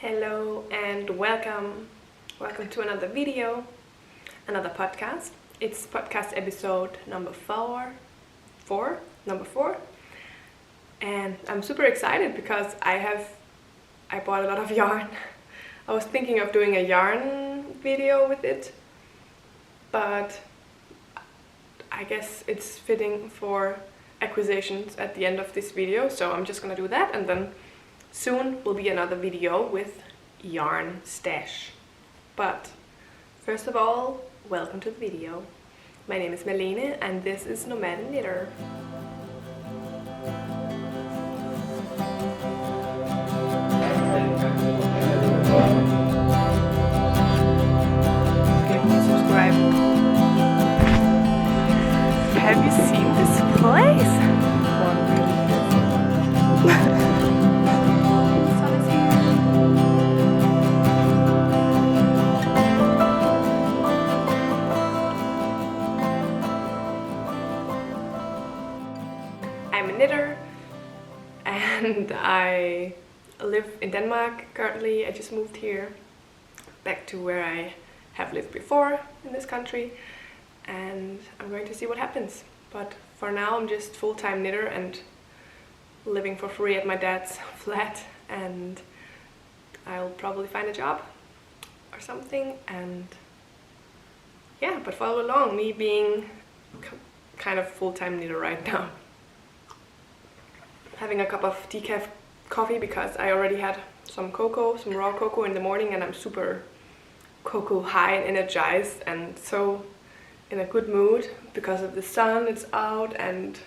Hello and welcome to another video, another podcast. It's podcast episode number four, and I'm super excited because I bought a lot of yarn. I was thinking of doing a yarn video with it, but I guess it's fitting for acquisitions at the end of this video, so I'm just gonna do that, and then soon will be another video with yarn stash. But first of all, welcome to the video. My name is Martina and this is Nomade Knitter. Okay, please subscribe. Have you seen this place? One really beautiful. I'm a knitter and I live in Denmark currently. I just moved here back to where I have lived before in this country, and I'm going to see what happens. But for now I'm just full-time knitter and living for free at my dad's flat, and I'll probably find a job or something, and yeah, but follow along, me being kind of full-time knitter right now. Having a cup of decaf coffee because I already had some raw cocoa in the morning, and I'm super cocoa high and energized and so in a good mood because of the sun. It's out and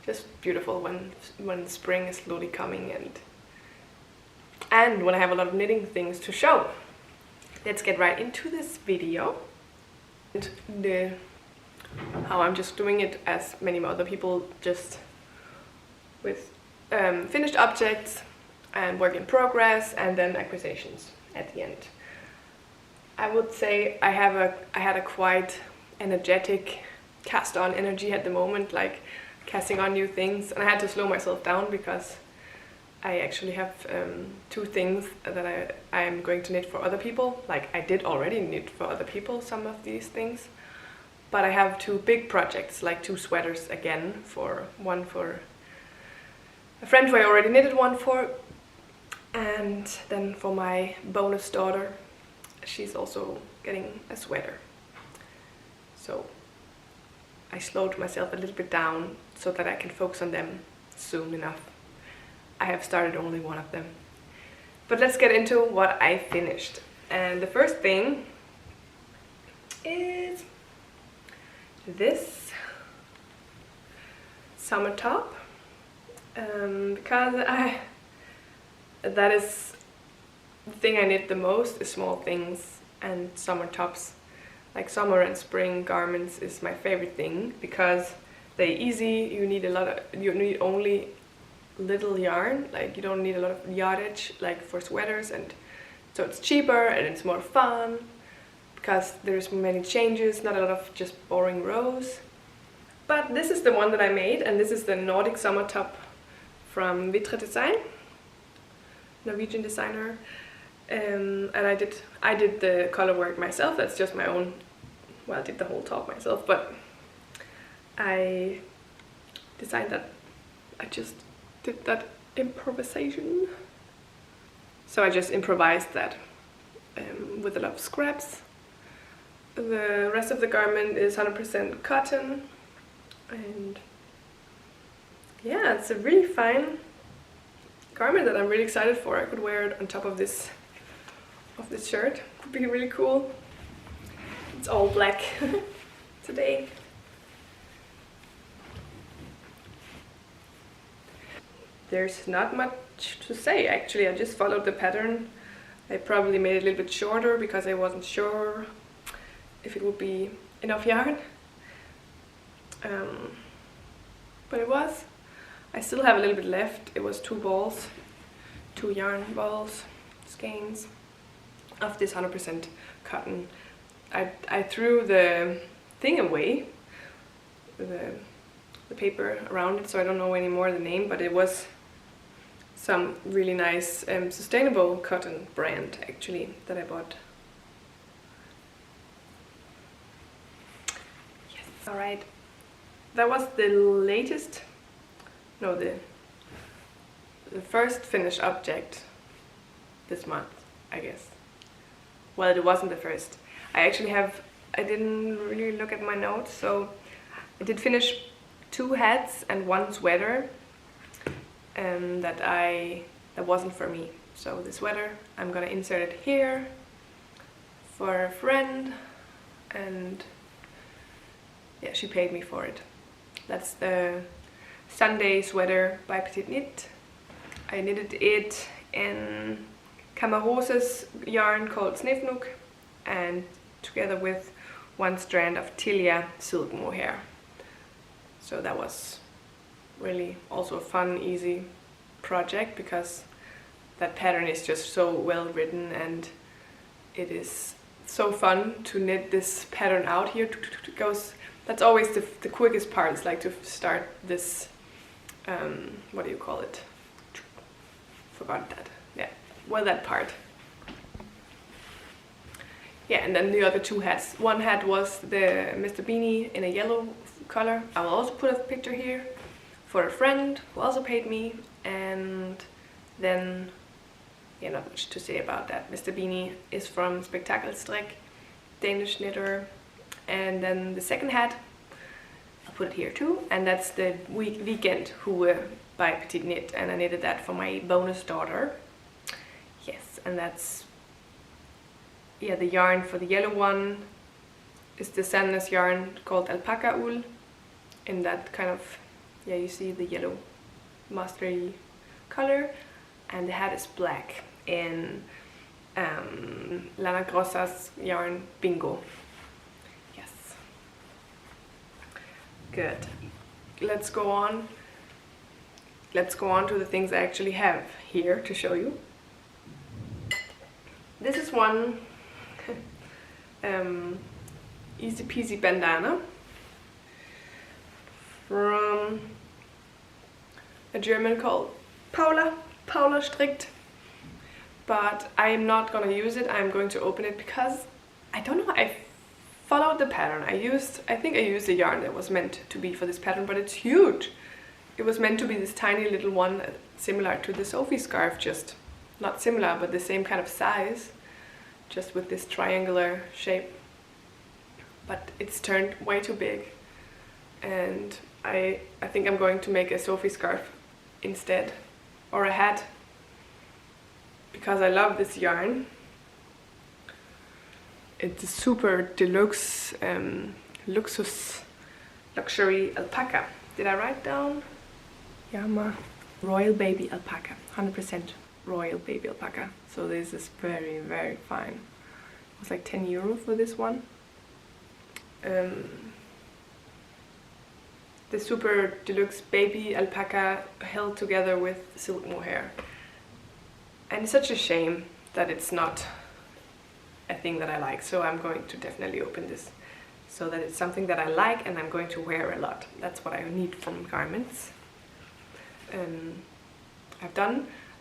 just beautiful when spring is slowly coming, and when I have a lot of knitting things to show. Let's get right into this video. And how I'm just doing it as many other people, just with finished objects and work in progress, and then acquisitions at the end. I would say I had a quite energetic cast on energy at the moment, like casting on new things, and I had to slow myself down because I actually have two things that I am going to knit for other people. Like, I did already knit for other people some of these things, but I have two big projects, like two sweaters again, one for a friend who I already knitted one for, and then for my bonus daughter, she's also getting a sweater. So I slowed myself a little bit down so that I can focus on them soon enough. I have started only one of them. But let's get into what I finished. And the first thing is this summer top. Because that is the thing I knit the most, is small things and summer tops. Like summer and spring garments is my favorite thing because they're easy. You need only little yarn, like you don't need a lot of yardage like for sweaters, and so it's cheaper and it's more fun because there's many changes, not a lot of just boring rows. But this is the one that I made, and this is the Nordic Summertop from Witredesign, Norwegian designer, and I did the color work myself. That's just my own. Well, I did the whole top myself, but I designed that. I just did that improvisation. So I just improvised that with a lot of scraps. The rest of the garment is 100% cotton, and yeah, it's a really fine garment that I'm really excited for. I could wear it on top of this shirt. It would be really cool. It's all black today. There's not much to say actually. I just followed the pattern. I probably made it a little bit shorter because I wasn't sure if it would be enough yarn. But it was. I still have a little bit left. It was two yarn balls, skeins of this 100% cotton. I threw the thing away, the paper around it, so I don't know anymore the name, but it was some really nice sustainable cotton brand actually that I bought. Yes. Alright, that was the latest, no, the first finished object this month, I guess. Well, it wasn't the first. I didn't really look at my notes, so I did finish 2 hats and 1 sweater that wasn't for me. So the sweater, I'm gonna insert it here for a friend, and yeah, she paid me for it. That's the Sunday sweater by Petite Knit. I knitted it in Rosa's yarn called Snefnug, and together with 1 strand of Tilia Silk Mohair. So that was really also a fun, easy project, because that pattern is just so well written, and it is so fun to knit this pattern out here. It goes, that's always the quickest part, is like to start this, what do you call it? Forgot that. Yeah, well, that part. Yeah, and then the other 2 hats. 1 hat was the Mr. Beanie in a yellow color. I will also put a picture here for a friend who also paid me. And then, yeah, not much to say about that. Mr. Beanie is from Spektakelstrik, Danish knitter. And then the second hat, I'll put it here too. And that's the Weekendhue by Petite Knit. And I knitted that for my bonus daughter. Yes, and that's, yeah, the yarn for the yellow one is the Sandnes yarn called Alpakka Ull, in that kind of, yeah, you see the yellow mustardy color, and the hat is black in Grossa's yarn Bingo. Yes. Good. Let's go on to the things I actually have here to show you. This is one easy peasy bandana from a German called Paula Strickt, but I'm not gonna use it. I'm going to open it because I don't know, I followed the pattern. I think I used the yarn that was meant to be for this pattern, but it's huge. It was meant to be this tiny little one, similar to the Sophiescarf, just not similar, but the same kind of size, just with this triangular shape. But it's turned way too big, and I think I'm going to make a Sophiescarf instead, or a hat, because I love this yarn. It's a super deluxe luxury alpaca. Did I write down? Yama Royal Baby Alpaca, 100% Royal Baby Alpaca. So this is very, very fine. It was like 10 euro for this one. The super deluxe baby alpaca held together with silk mohair. And it's such a shame that it's not a thing that I like, so I'm going to definitely open this, so that it's something that I like and I'm going to wear a lot. That's what I need from garments.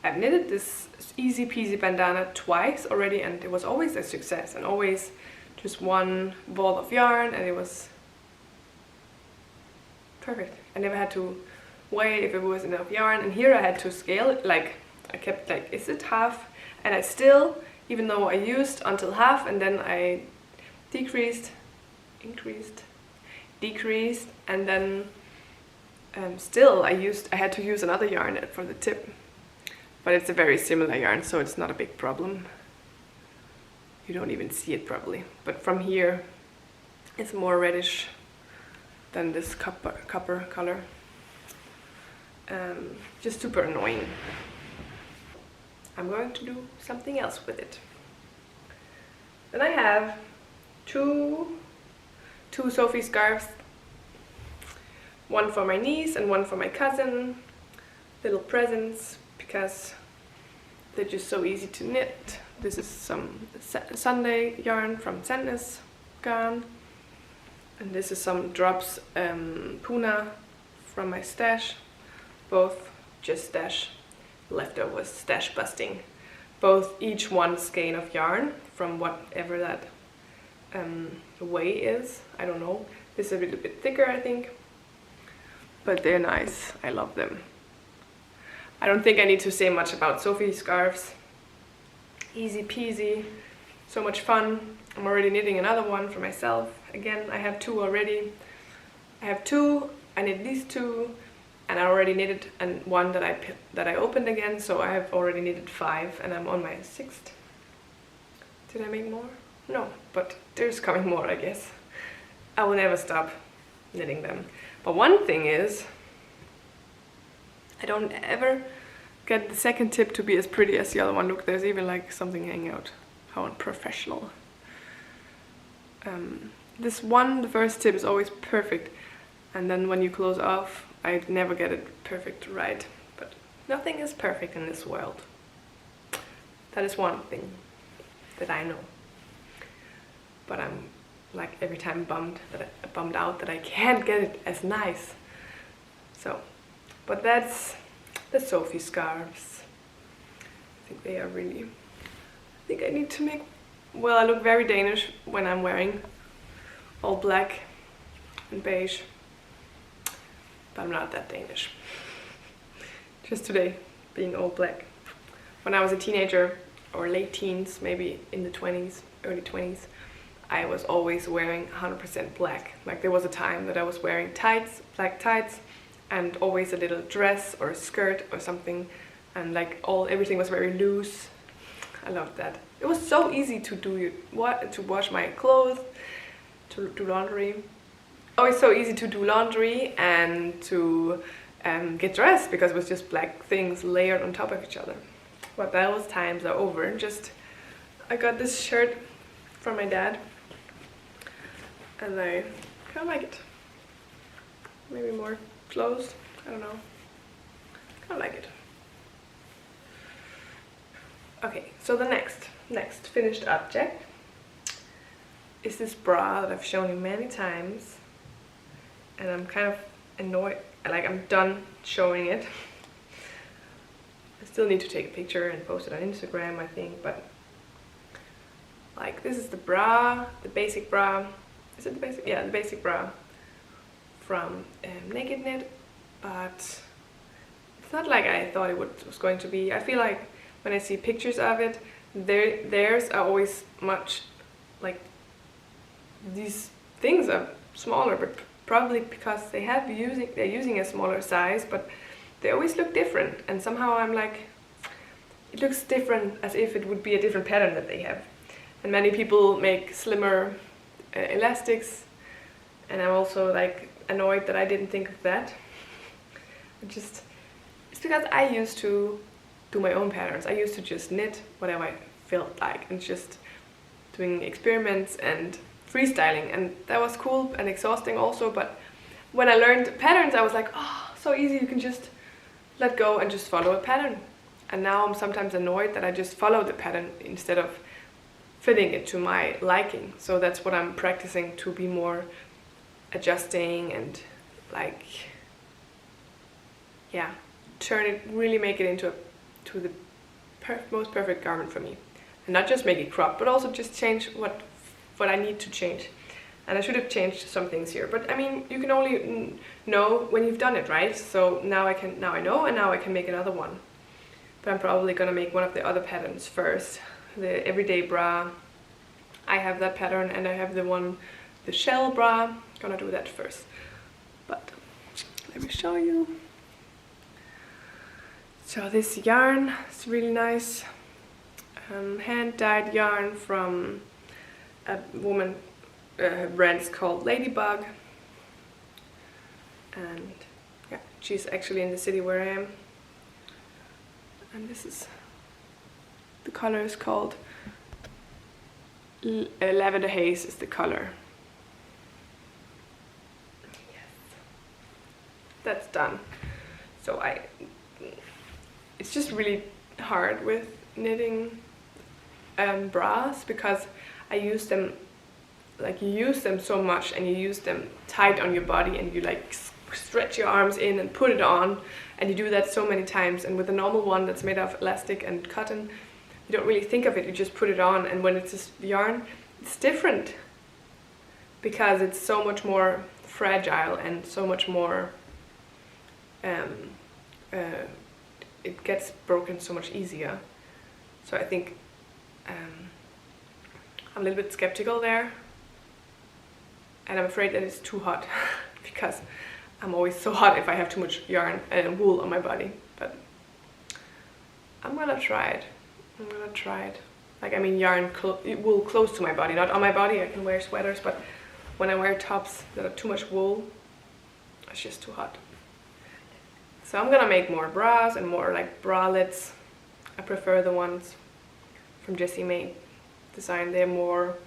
I've knitted this easy peasy bandana twice already, and it was always a success, and always just 1 ball of yarn, and it was perfect. I never had to weigh if it was enough yarn, and here I had to scale it. Like, I kept like, is it half? And I still, even though I used until half, and then I decreased, and then still I had to use another yarn for the tip. But it's a very similar yarn, so it's not a big problem. You don't even see it probably. But from here, it's more reddish than this copper color. Just super annoying. I'm going to do something else with it. Then I have two Sophiescarves. One for my niece and one for my cousin. Little presents, because they're just so easy to knit. This is some Sunday yarn from Sandnes Garn. And this is some drops Puna from my stash. Both just stash leftovers, stash busting. Both each one skein of yarn from whatever that way is. I don't know. This is a little bit thicker, I think. But they're nice. I love them. I don't think I need to say much about Sophiescarfs. Easy peasy. So much fun. I'm already knitting another one for myself. Again, I have 2 already. I have 2. I knit these 2. And I already knitted one that I opened again. So I have already knitted 5. And I'm on my 6th. Did I make more? No, but there's coming more, I guess. I will never stop knitting them. But one thing is, I don't ever get the second tip to be as pretty as the other one. Look, there's even like something hanging out. How unprofessional. This one, the first tip is always perfect. And then when you close off, I never get it perfect right. But nothing is perfect in this world. That is one thing that I know. But I'm like every time bummed out that I can't get it as nice. So, but that's the Sophiescarfs. I think they are really, I think I need to make, well, I look very Danish when I'm wearing all black and beige, but I'm not that Danish. Just today, being all black. When I was a teenager, or late teens, maybe in the 20s, early 20s, I was always wearing 100% black. Like there was a time that I was wearing tights, black tights, and always a little dress or a skirt or something, and like everything was very loose. I loved that. It was so easy to wash my clothes, to do laundry. Always so easy to do laundry and to get dressed because it was just black things layered on top of each other. But those times are over. I got this shirt from my dad. And I kind of like it. Maybe more closed. I don't know. Kind of like it. Okay, so the next finished object is this bra that I've shown you many times. And I'm kind of annoyed. Like I'm done showing it. I still need to take a picture and post it on Instagram, I think. But like this is the bra, the basic bra. Is it the basic? Yeah, the basic bra from Naked Knit, but it's not like I thought it was going to be. I feel like when I see pictures of it, theirs are always much like these things are smaller, but probably because they're using a smaller size, but they always look different. And somehow I'm like, it looks different as if it would be a different pattern that they have. And many people make slimmer elastics, and I'm also like annoyed that I didn't think of that. It's because I used to do my own patterns. I used to just knit whatever I felt like and just doing experiments and freestyling, and that was cool and exhausting also. But when I learned patterns, I was like, oh, so easy, you can just let go and just follow a pattern. And now I'm sometimes annoyed that I just follow the pattern instead of fitting it to my liking. So that's what I'm practicing, to be more adjusting and like, yeah, really make it into the most perfect garment for me. And not just make it crop, but also just change what I need to change. And I should have changed some things here, but I mean, you can only know when you've done it, right? So now I know, and now I can make another one. But I'm probably gonna make one of the other patterns first. The everyday bra, I have that pattern, and I have the shell bra. Gonna do that first. But let me show you. So this yarn is really nice. Hand-dyed yarn from a woman. Her brand is called Ladybug. And yeah, she's actually in the city where I am. And this is, the color is called Lavendar Haze is the color. Yes. That's done. So it's just really hard with knitting bras, because I use them, like you use them so much and you use them tight on your body and you like stretch your arms in and put it on, and you do that so many times. And with a normal one that's made of elastic and cotton, you don't really think of it, you just put it on. And when it's a yarn, it's different because it's so much more fragile and so much more it gets broken so much easier. So I think I'm a little bit skeptical there, and I'm afraid that it's too hot because I'm always so hot if I have too much yarn and wool on my body. But I'm gonna try it. Like, I mean, wool close to my body, not on my body. I can wear sweaters, but when I wear tops that are too much wool, it's just too hot. So I'm gonna make more bras and more like bralettes. I prefer the ones from Monika Design. They're more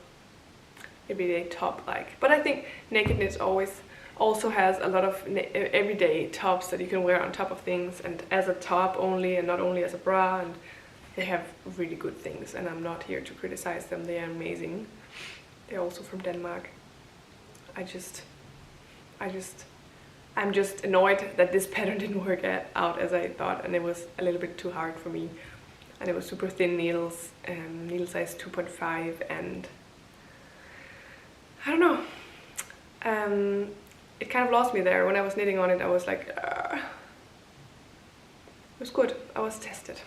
everyday top like. But I think Naked Knits also has a lot of everyday tops that you can wear on top of things, and as a top only and not only as a bra, and they have really good things, and I'm not here to criticize them. They are amazing. They're also from Denmark. I'm just annoyed that this pattern didn't work out as I thought, and it was a little bit too hard for me. And it was super thin needles, needle size 2.5, and I don't know. It kind of lost me there. When I was knitting on it, I was like, it was good. I was tested.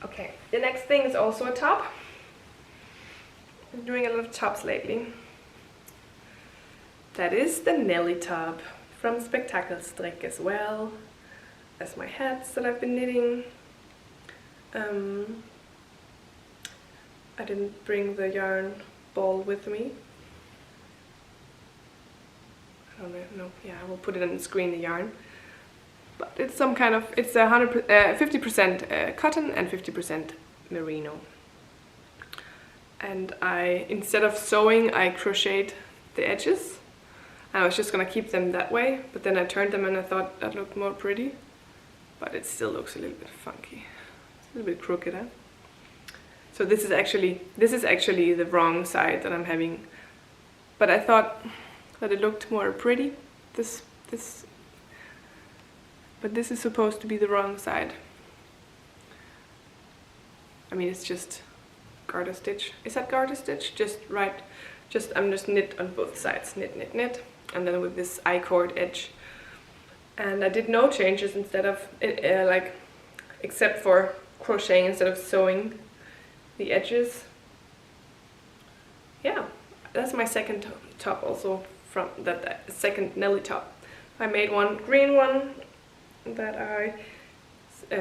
Okay, the next thing is also a top. I'm doing a lot of tops lately. That is the Nellie top from Spektakelstrik, as well as my hats that I've been knitting. I didn't bring the yarn ball with me. I don't know. Yeah, I will put it on the screen, the yarn. But it's some kind of, it's 50% cotton and 50% merino. And instead of sewing, I crocheted the edges. I was just gonna keep them that way, but then I turned them and I thought that looked more pretty. But it still looks a little bit funky. It's a little bit crooked, huh? So this is actually the wrong side that I'm having. But I thought that it looked more pretty. But this is supposed to be the wrong side. I mean, it's just garter stitch. Is that garter stitch? I'm just knit on both sides. Knit, knit, knit. And then with this I-cord edge. And I did no changes instead of, except for crocheting instead of sewing the edges. Yeah, that's my second top also from that second Nellie top. I made one green one that I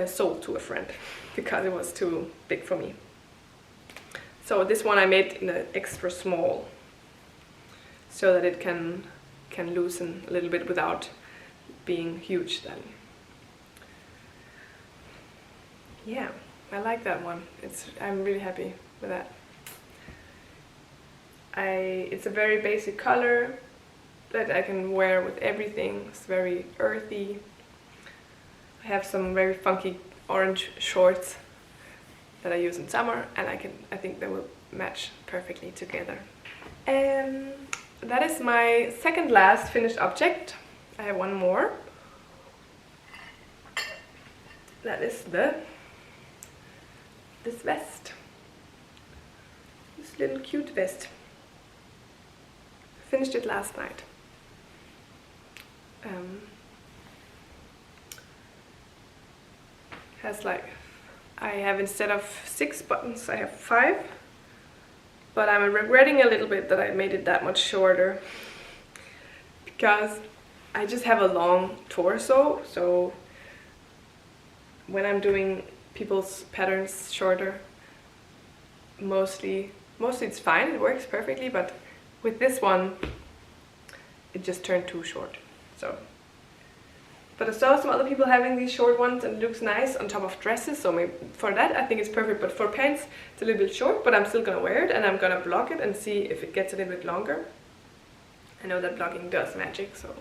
sold to a friend because it was too big for me. So this one I made in an extra small so that it can loosen a little bit without being huge then. Yeah, I like that one. I'm really happy with that. It's a very basic color that I can wear with everything. It's very earthy. I have some very funky orange shorts that I use in summer, and I think they will match perfectly together. And that is my second last finished object. I have one more. That is this vest. This little cute vest. I finished it last night. Has I have, instead of 6 buttons, I have 5. But I'm regretting a little bit that I made it that much shorter, because I just have a long torso, so when I'm doing people's patterns shorter, mostly it's fine, it works perfectly, but with this one it just turned too short. So, but I saw some other people having these short ones and it looks nice on top of dresses, so maybe for that I think it's perfect. But for pants it's a little bit short, but I'm still gonna wear it and I'm gonna block it and see if it gets a little bit longer. I know that blocking does magic, so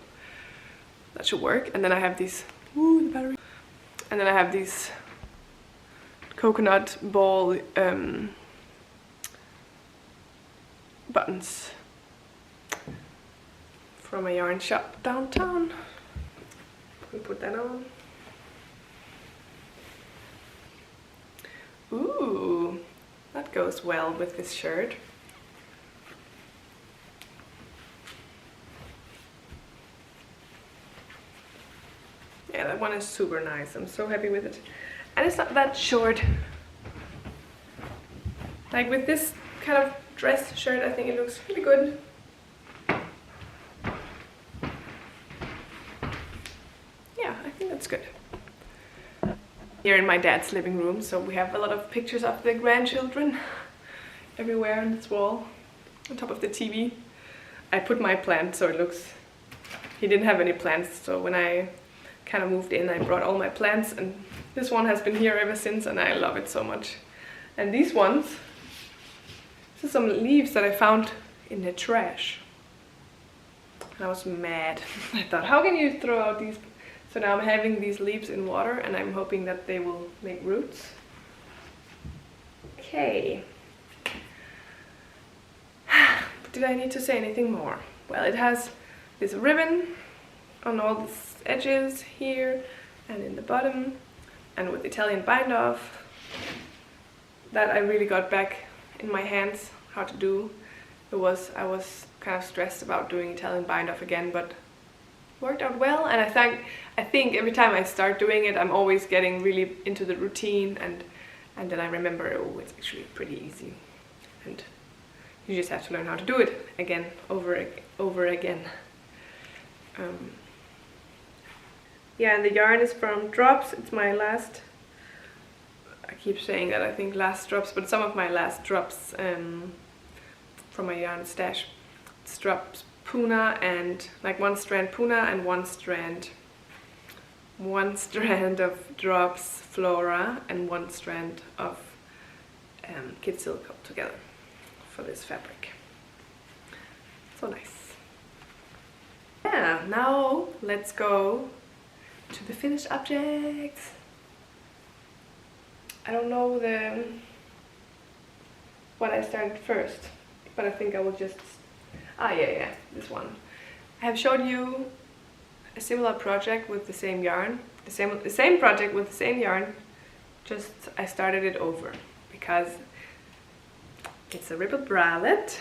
that should work. And then I have these, the battery. And then I have these coconut ball buttons. from a yarn shop downtown. We put that on. Ooh, that goes well with this shirt. Yeah, that one is super nice. I'm so happy with it. And it's not that short. Like with this kind of dress shirt, I think it looks really good. Yeah, I think that's good. Here in my dad's living room, so we have a lot of pictures of the grandchildren everywhere on this wall, on top of the TV. I put my plant so it looks... He didn't have any plants, so when I kind of moved in, I brought all my plants, and this one has been here ever since, and I love it so much. And these ones, this is some leaves that I found in the trash. And I was mad. I thought, how can you throw out these? So now I'm having these leaves in water, and I'm hoping that they will make roots. Okay. Did I need to say anything more? Well, it has this ribbon on all the edges here and in the bottom, and with Italian bind off that I really got back in my hands how to do. I was kind of stressed about doing Italian bind off again, but worked out well. And I think every time I start doing it, I'm always getting really into the routine, and then I remember, oh, it's actually pretty easy, and you just have to learn how to do it again, over again. Yeah, and the yarn is from Drops. It's my last, I keep saying that, I think last drops, but some of my last drops from my yarn stash. It's Drops Puna, and like one strand Puna and one strand of Drops Flora and one strand of Kid Silk together for this fabric. So nice. Yeah, now let's go to the finished objects. I don't know what I started first, but I think I will just... yeah, this one. I have showed you a similar project with the same yarn, the same project with the same yarn, just I started it over because it's a rippled bralette,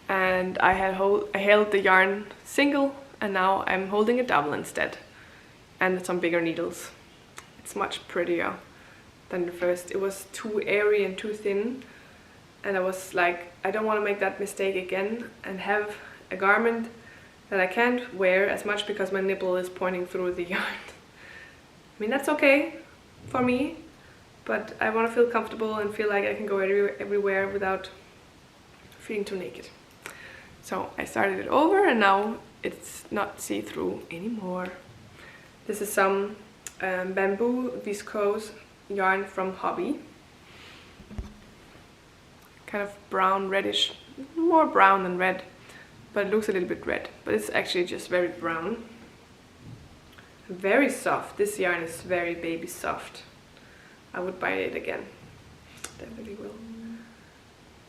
and I held the yarn single, and now I'm holding it double instead, and some bigger needles. It's much prettier than the first. It was too airy and too thin, and I was like, I don't want to make that mistake again and have a garment that I can't wear as much because my nipple is pointing through the yarn. I mean, that's okay for me, but I want to feel comfortable and feel like I can go everywhere without feeling too naked. So I started it over, and now it's not see-through anymore. This is some bamboo viscose yarn from Hobby. Kind of brown, reddish, more brown than red, but it looks a little bit red, but it's actually just very brown. Very soft. This yarn is very baby soft. I would buy it again. Definitely will.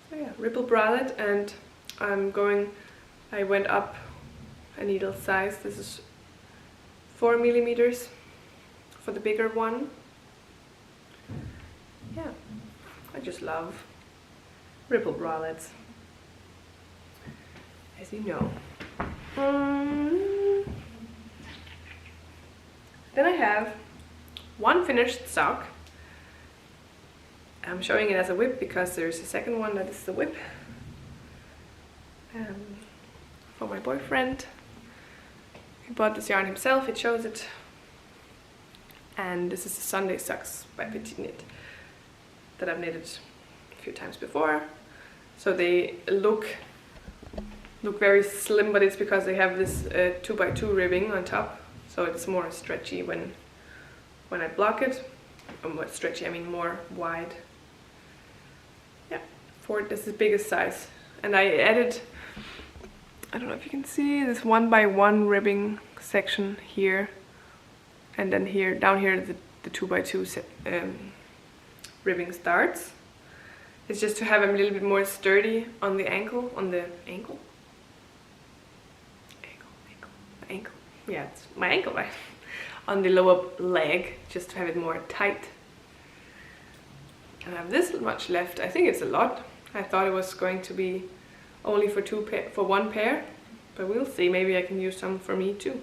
So yeah, ripple bralette, and I went up a needle size. This is 4 millimeters for the bigger one. Yeah, I just love ripple bralettes, as you know. Then I have one finished sock. I'm showing it as a whip because there's a second one that is the whip for my boyfriend. He bought this yarn himself, it shows it. And this is the Sunday socks by Petite Knit that I've knitted a few times before. So they look very slim, but it's because they have this 2x2 ribbing on top, so it's more stretchy when I block it. More stretchy, I mean more wide. Yeah, this is the biggest size, and I added, I don't know if you can see, this 1x1 ribbing section here, and then here down here the 2x2 ribbing starts. It's just to have them a little bit more sturdy on the ankle, ankle. Yeah, it's my ankle, right? On the lower leg, just to have it more tight. And I have this much left. I think it's a lot. I thought it was going to be only for one pair, but we'll see. Maybe I can use some for me too.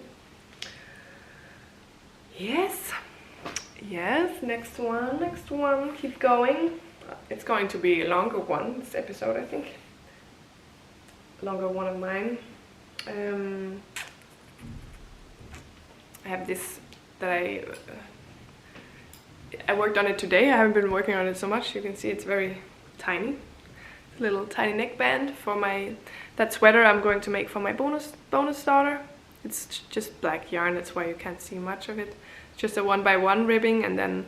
Yes, next one, keep going. It's going to be a longer one, this episode, I think. Longer one of mine. I have this that I worked on it today. I haven't been working on it so much. You can see it's very tiny. Little tiny neckband for that sweater I'm going to make for my bonus daughter. It's just black yarn, that's why you can't see much of it. It's just a 1x1 ribbing, and then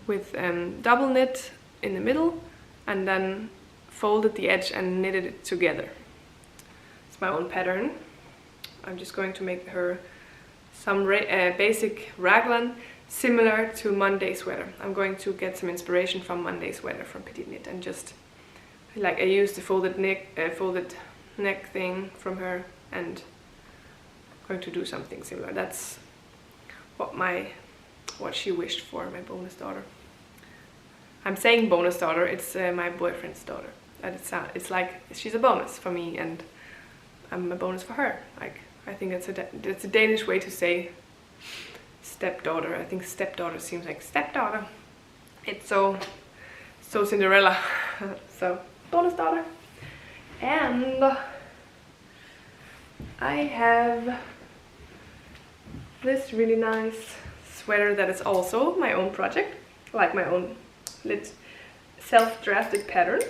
with double knit in the middle, and then folded the edge and knitted it together. It's my own pattern. I'm just going to make her some basic raglan similar to Monday sweater. I'm going to get some inspiration from Monday sweater from Petite Knit, and just like I used the folded neck thing from her, and I'm going to do something similar. That's what she wished for, my bonus daughter. I'm saying bonus daughter, it's my boyfriend's daughter. It's like she's a bonus for me and I'm a bonus for her. Like, I think it's a Danish way to say stepdaughter. I think stepdaughter seems like stepdaughter. It's so Cinderella. So bonus daughter. And I have this really nice sweater that is also my own project, like my own self-drafted pattern.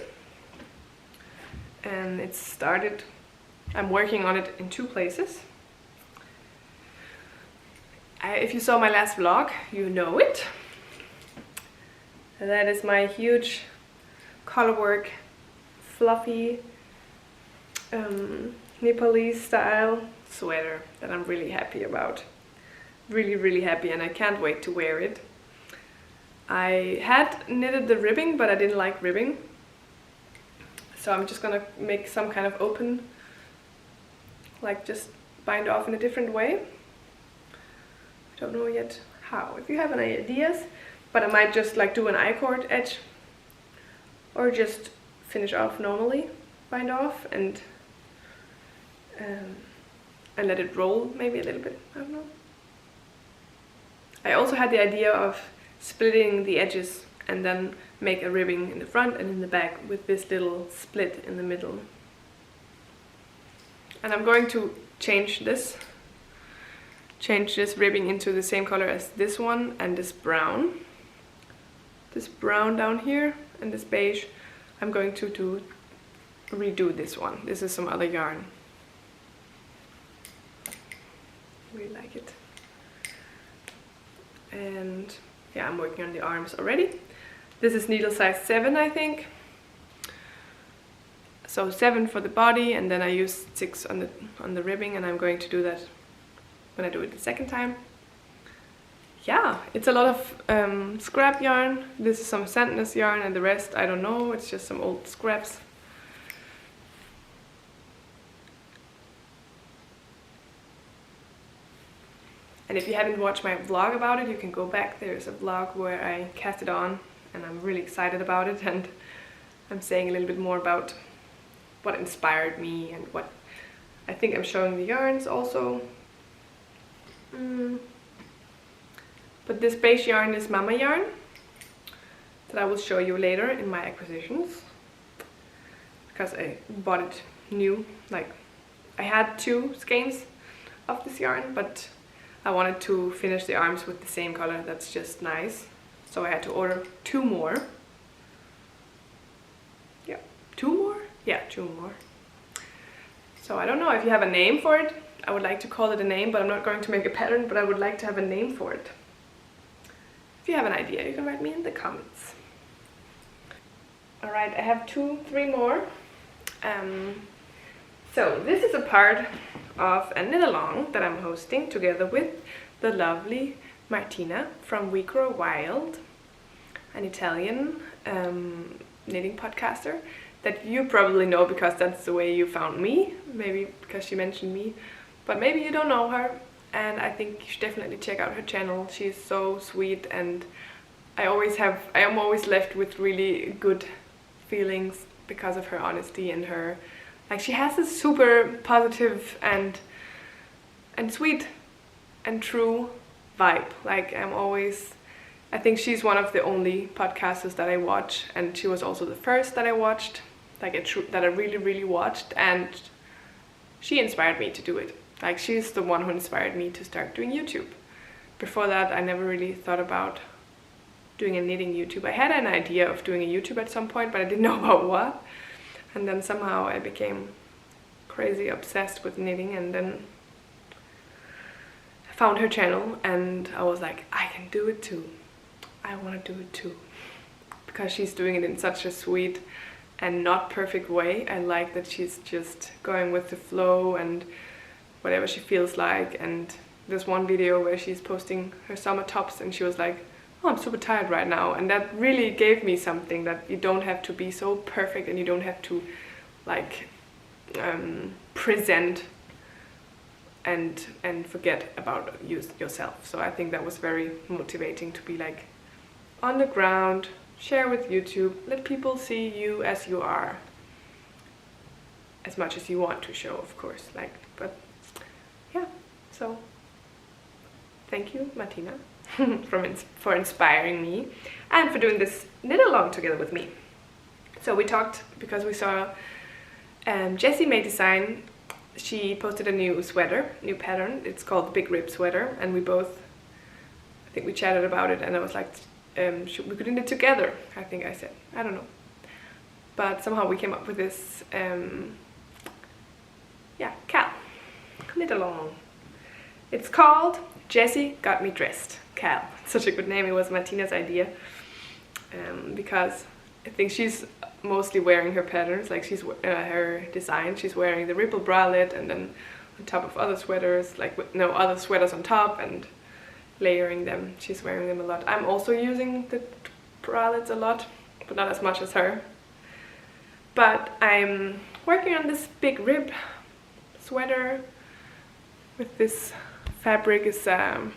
And it started, I'm working on it in 2 places. If you saw my last vlog, you know it. And that is my huge colorwork, fluffy, Nepalese style sweater that I'm really happy about. Really happy, and I can't wait to wear it. I had knitted the ribbing, but I didn't like ribbing. So I'm just gonna make some kind of open, like just bind off in a different way. I don't know yet how. If you have any ideas, but I might just like do an I-cord edge, or just finish off normally, bind off, and let it roll maybe a little bit. I don't know. I also had the idea of splitting the edges and then make a ribbing in the front and in the back with this little split in the middle. And I'm going to change this ribbing into the same color as this one and this brown. This brown down here and this beige. I'm going to redo this one. This is some other yarn. I really like it. And yeah, I'm working on the arms already. This is needle size 7, I think. So 7 for the body, and then I use 6 on the ribbing, and I'm going to do that when I do it the second time. Yeah, it's a lot of scrap yarn. This is some Sandnes yarn, and the rest I don't know. It's just some old scraps. And if you haven't watched my vlog about it, you can go back. There's a vlog where I cast it on, and I'm really excited about it, and I'm saying a little bit more about what inspired me and what I think. I'm showing the yarns also. But this beige yarn is Mama yarn that I will show you later in my acquisitions, because I bought it new. Like, I had 2 skeins of this yarn, but I wanted to finish the arms with the same color. That's just nice. So I had to order 2 more. Yeah, 2 more? Yeah, 2 more. So I don't know if you have a name for it. I would like to call it a name, but I'm not going to make a pattern, but I would like to have a name for it. If you have an idea, you can write me in the comments. Alright, I have 3 more. So this is a part of a knit along that I'm hosting together with the lovely Martina from Wild, an Italian knitting podcaster that you probably know because that's the way you found me, maybe because she mentioned me. but maybe you don't know her, and I think you should definitely check out her channel. She's so sweet, and I am always left with really good feelings because of her honesty and her, like, she has this super positive and sweet and true vibe. Like, I think she's one of the only podcasters that I watch, and she was also the first that I watched, like that I really, really watched, and she inspired me to do it. Like, she's the one who inspired me to start doing YouTube. Before that, I never really thought about doing a knitting YouTube. I had an idea of doing a YouTube at some point, but I didn't know about what. And then somehow I became crazy obsessed with knitting, and then I found her channel and I was like, I can do it too. I want to do it too. Because she's doing it in such a sweet and not perfect way. I like that she's just going with the flow and whatever she feels like. And there's one video where she's posting her summer tops and she was like, oh, I'm super tired right now. And that really gave me something, that you don't have to be so perfect and you don't have to like present and forget about yourself. So I think that was very motivating to be like on the ground, share with YouTube, let people see you as you are, as much as you want to show, of course. Like, but yeah, so thank you, Martina, for inspiring me and for doing this knit along together with me. So we talked because we saw Jessie May Design. She posted a new sweater, new pattern. It's called the Big Rib Sweater, and we both, I think we chatted about it, and I was like, we could knit together, I think I said. I don't know. But somehow we came up with this, yeah, Cal, knit along. It's called Jessie Got Me Dressed, Cal. Such a good name. It was Martina's idea, because I think she's mostly wearing her patterns, like she's her design. She's wearing the ripple bralette, and then on top of other sweaters, like with no other sweaters on top, and layering them. She's wearing them a lot. I'm also using the bralettes a lot, but not as much as her. But I'm working on this big rib sweater with this fabric. Is a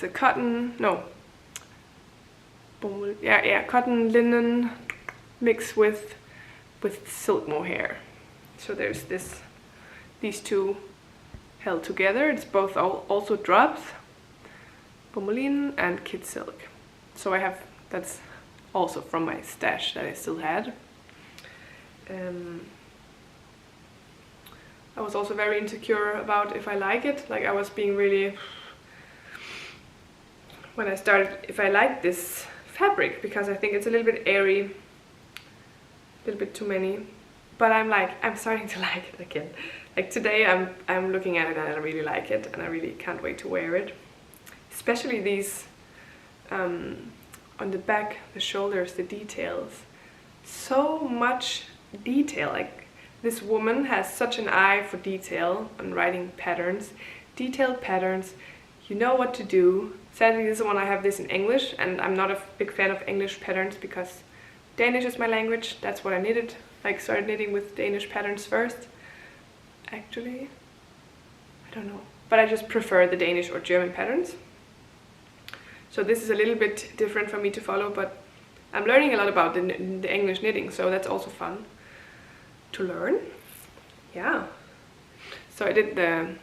cotton, no, cotton linen mixed with silk mohair. So there's these two held together. It's both also drops, Pomoline and Kid Silk. So I have, that's also from my stash that I still had. I was also very insecure about if I like it. Like, I was being really, when I started, if I like this fabric, because I think it's a little bit airy, a little bit too many. But I'm like, I'm starting to like it again. Like today I'm looking at it and I really like it, and I really can't wait to wear it. Especially these on the back, the shoulders, the details. So much detail. Like, this woman has such an eye for detail on writing patterns, detailed patterns. You know what to do. Sadly, this is one I have this in English, and I'm not a big fan of English patterns because Danish is my language. That's what I knitted. Like, started knitting with Danish patterns first. Actually, I don't know, but I just prefer the Danish or German patterns. So this is a little bit different for me to follow, but I'm learning a lot about the English knitting, so that's also fun to learn. Yeah. So I did the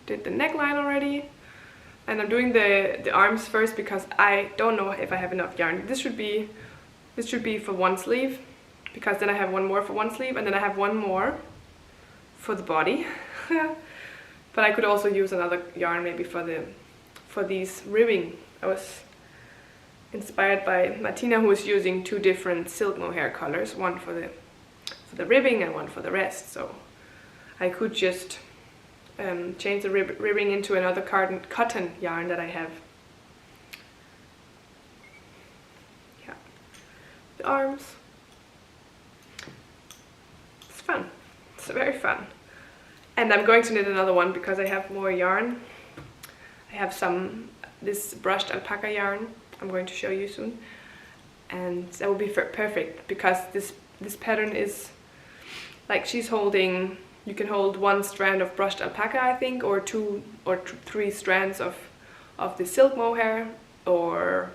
neckline already, and I'm doing the arms first because I don't know if I have enough yarn. This should be for one sleeve, because then I have one more for one sleeve, and then I have one more for the body. But I could also use another yarn maybe for these ribbing. I was inspired by Martina, who is using two different silk mohair colors, one for the ribbing and one for the rest. So I could just change the ribbing into another cotton yarn that I have. Yeah, the arms. It's fun. It's very fun. And I'm going to knit another one because I have more yarn. I have this brushed alpaca yarn I'm going to show you soon. And that will be perfect because this pattern is like, she's holding you can hold 1 strand of brushed alpaca, I think, or 2 or 3 strands of the silk mohair or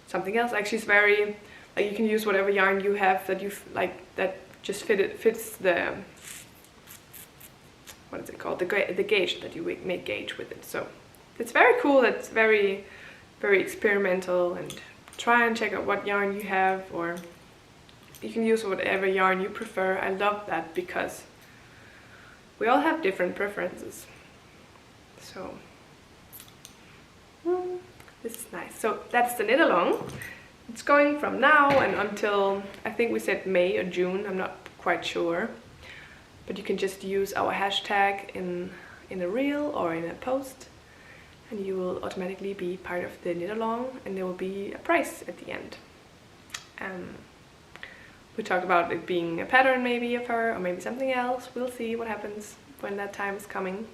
something else. Actually, it's very, like, you can use whatever yarn you have that you like, that just fits the, what is it called, the gauge that you make gauge with it. So it's very cool. It's very, very experimental, and try and check out what yarn you have, or you can use whatever yarn you prefer. I love that because we all have different preferences. So this is nice. So that's the knit along. It's going from now and until, I think we said May or June, I'm not quite sure. But you can just use our hashtag in a reel or in a post, and you will automatically be part of the knit along, and there will be a prize at the end. We talked about it being a pattern maybe of her, or maybe something else. We'll see what happens when that time is coming.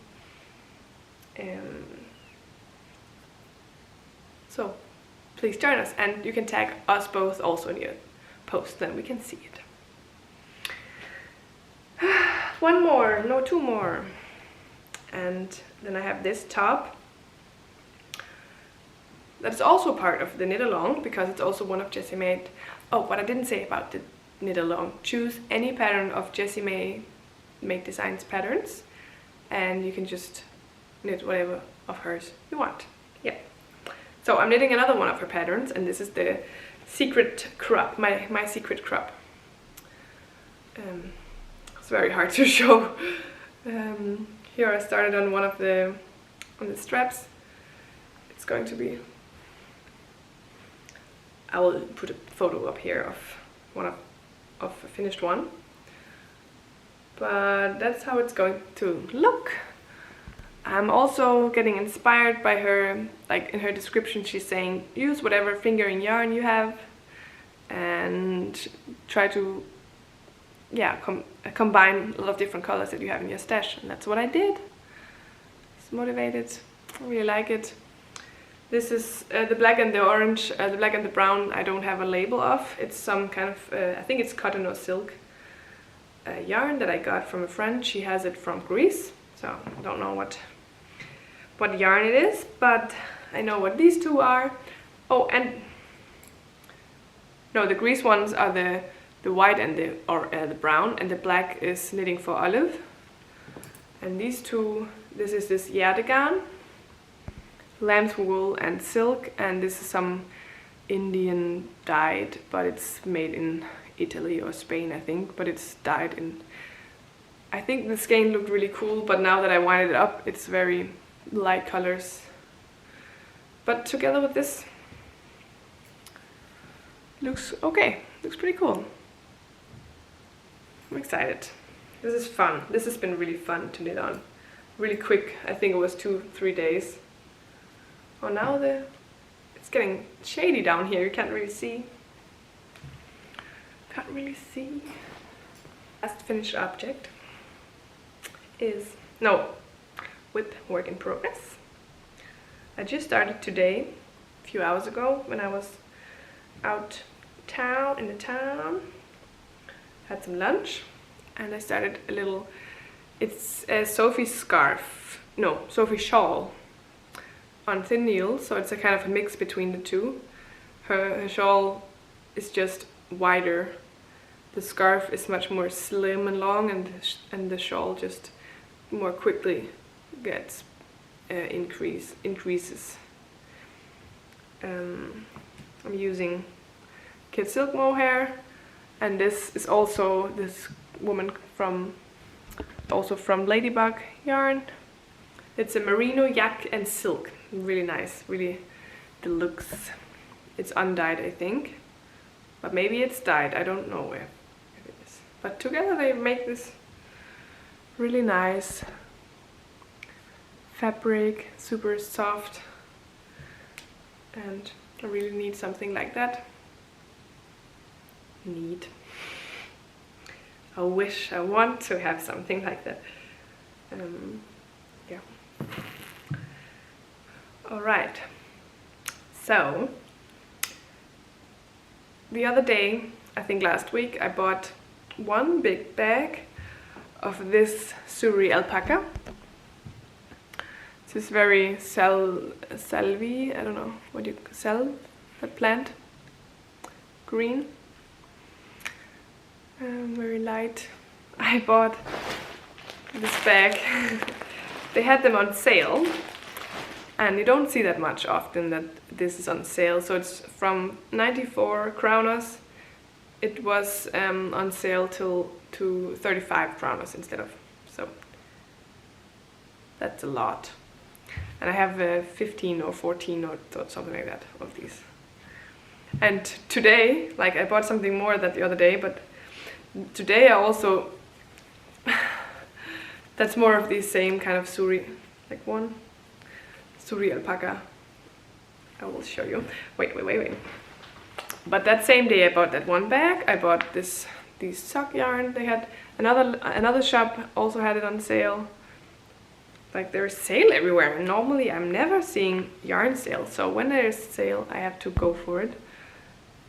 So please join us, and you can tag us both also in your post, then we can see it. One more, no, 2 more. And then I have this top. That's also part of the knit along, because it's also one of Jessie made. Oh, what I didn't say about the knit along. Choose any pattern of Jessie Make Designs patterns, and you can just knit whatever of hers you want. Yeah. So I'm knitting another one of her patterns, and this is the secret crop, my secret crop. It's very hard to show. Here I started on one of the straps. It's going to be, I will put a photo up here of one of a finished one. But that's how it's going to look. I'm also getting inspired by her, like in her description she's saying use whatever fingering yarn you have and try to, yeah, combine a lot of different colors that you have in your stash, and that's what I did. It's motivated, I really like it. This is the black and the orange, the black and the brown I don't have a label of. It's some kind of, I think it's cotton or silk yarn that I got from a friend. She has it from Greece, so I don't know what yarn it is, but I know what these two are. Oh, and no, the Greece ones are the white and the brown, and the black is knitting for Olive. And these two, this is this Witredesign, lamb's wool and silk, and this is some Indian dyed, but it's made in Italy or Spain, I think, but it's dyed in, I think the skein looked really cool, but now that I winded it up, it's very light colors. But together with this, looks okay, looks pretty cool. I'm excited. This is fun. This has been really fun to knit on. Really quick, I think it was 2-3 days. Oh, now it's getting shady down here, you can't really see. Can't really see. Last finished object is, no, with work in progress. I just started today, a few hours ago, when I was out in the town. Had some lunch, and I started a little, it's a Sophiescarf, no, Sophie shawl on thin needle, so it's a kind of a mix between the two. Her shawl is just wider, the scarf is much more slim and long, and the shawl just more quickly gets increases. I'm using Kid Silk Mohair, and this is also this woman from Ladybug Yarn. It's a merino, yak and silk. Really nice, really deluxe. It's undyed, I think, but maybe it's dyed, I don't know if it is. But together they make this really nice fabric, super soft, and I really need something like that. I want to have something like that. Yeah. Alright, so the other day, I think last week, I bought one big bag of this Suri alpaca. This is very salvy, I don't know what you sell that plant. Green. Very light. I bought this bag. They had them on sale, and you don't see that much often that this is on sale. So it's from 94 kronas. It was on sale to 35 kronas instead of, so that's a lot. And I have 15 or 14 or something like that of these. And today, like I bought something more than the other day, but today I also, that's more of the same kind of Suri, like one Suri alpaca. I will show you. Wait. But that same day I bought that one bag. I bought these sock yarn. They had another shop also had it on sale. Like there's sale everywhere, and normally I'm never seeing yarn sale, so when there's sale I have to go for it.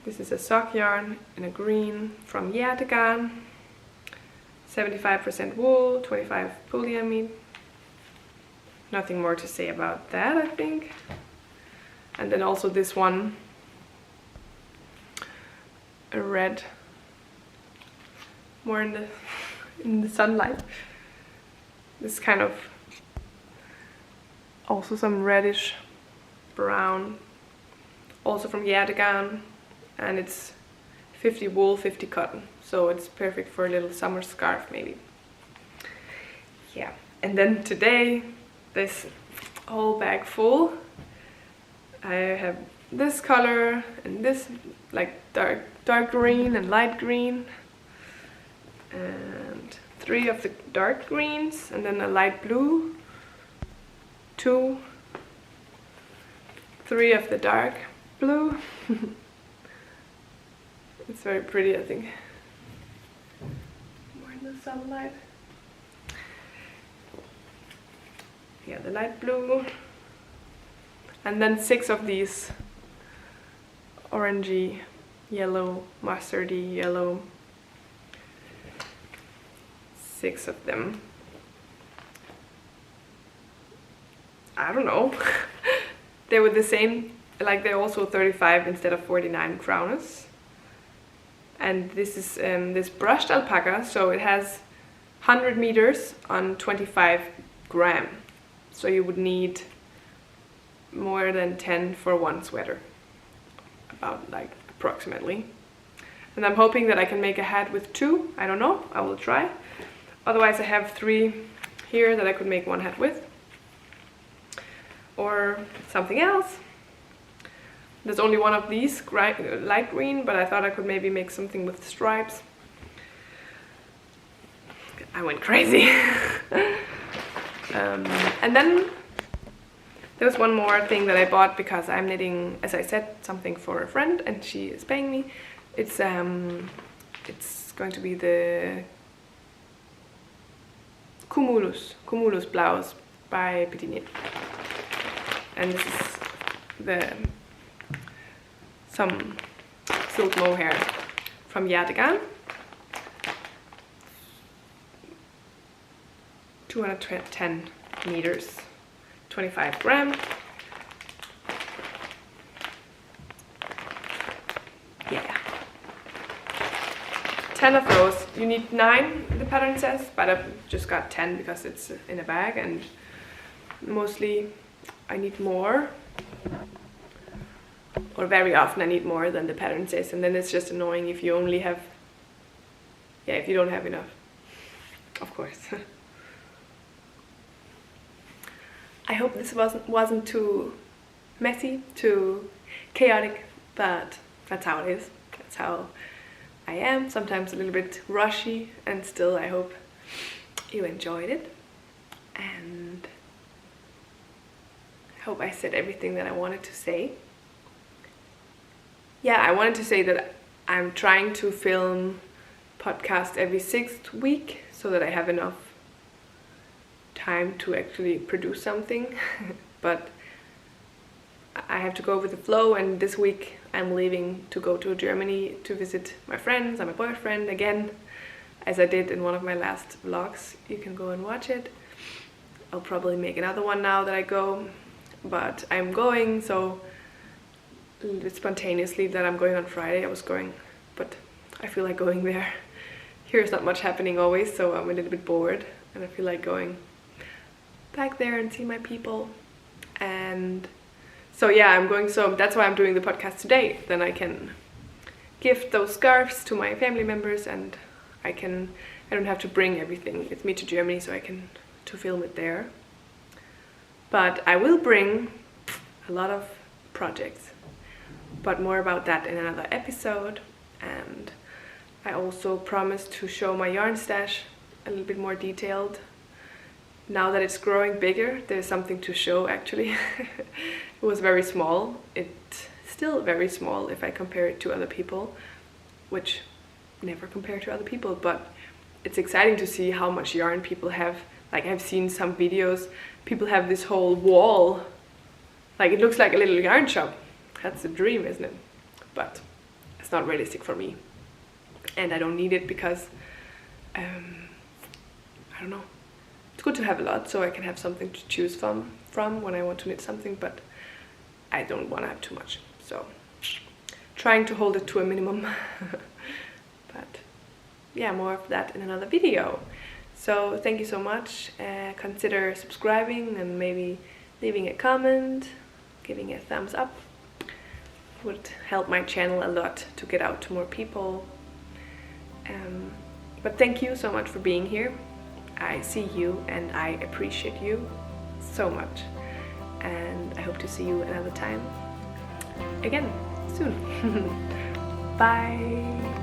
This is a sock yarn in a green from Nordic Garn, 75% wool, 25 polyamide. Nothing more to say about that, I think. And then also this one, a red, more in the sunlight. This kind of also some reddish brown, also from Nordic Garn, and it's 50 wool, 50 cotton, so it's perfect for a little summer scarf maybe. Yeah, and then today this whole bag full. I have this color and this like dark green and light green, and 3 of the dark greens, and then a light blue, 2, 3 of the dark blue. It's very pretty, I think. More in the sunlight. Yeah, the light blue. And then 6 of these orangey, yellow, mustardy yellow. 6 of them. I don't know. They were the same, like they're also 35 instead of 49 kronas. And this is this brushed alpaca, so it has 100 meters on 25 gram. So you would need more than 10 for one sweater, about like approximately. And I'm hoping that I can make a hat with 2. I don't know, I will try. Otherwise I have 3 here that I could make one hat with. Or something else. There's only one of these, light green, but I thought I could maybe make something with stripes. I went crazy. And then there was one more thing that I bought because I'm knitting, as I said, something for a friend and she is paying me. It's going to be the Cumulus blouse by Petite Knit. And this is some Silk Mohair from Nordic Garn. 210 meters, 25 gram. Yeah. 10 of those. You need 9, the pattern says, but I've just got 10 because it's in a bag, and mostly I need more, or very often I need more than the pattern says, and then it's just annoying if you only have, if you don't have enough, of course. I hope this wasn't too messy, too chaotic, but that's how it is. That's how I am, sometimes a little bit rushy, and still I hope you enjoyed it. And I hope I said everything that I wanted to say. Yeah, I wanted to say that I'm trying to film podcast every 6th week so that I have enough time to actually produce something. But I have to go with the flow, and this week I'm leaving to go to Germany to visit my friends and my boyfriend again, as I did in one of my last vlogs. You can go and watch it. I'll probably make another one now that I go, but I'm going, so a little bit spontaneously that I'm going on Friday. I was going, but I feel like going there. Here's not much happening always, so I'm a little bit bored, and I feel like going back there and see my people. And so yeah, I'm going, so that's why I'm doing the podcast today. Then I can gift those scarves to my family members, and I don't have to bring everything with me to Germany, so I can to film it there. But I will bring a lot of projects, but more about that in another episode. And I also promised to show my yarn stash a little bit more detailed. Now that it's growing bigger, there's something to show actually. It was very small. It's still very small if I compare it to other people, which never compare to other people, but it's exciting to see how much yarn people have. Like, I've seen some videos, people have this whole wall, like it looks like a little yarn shop. That's a dream, isn't it? But it's not realistic for me, and I don't need it because I don't know, it's good to have a lot so I can have something to choose from when I want to knit something, but I don't want to have too much, so trying to hold it to a minimum. But yeah, more of that in another video. So thank you so much. Consider subscribing and maybe leaving a comment, giving a thumbs up. It would help my channel a lot to get out to more people. But thank you so much for being here. I see you and I appreciate you so much. And I hope to see you another time again soon. Bye.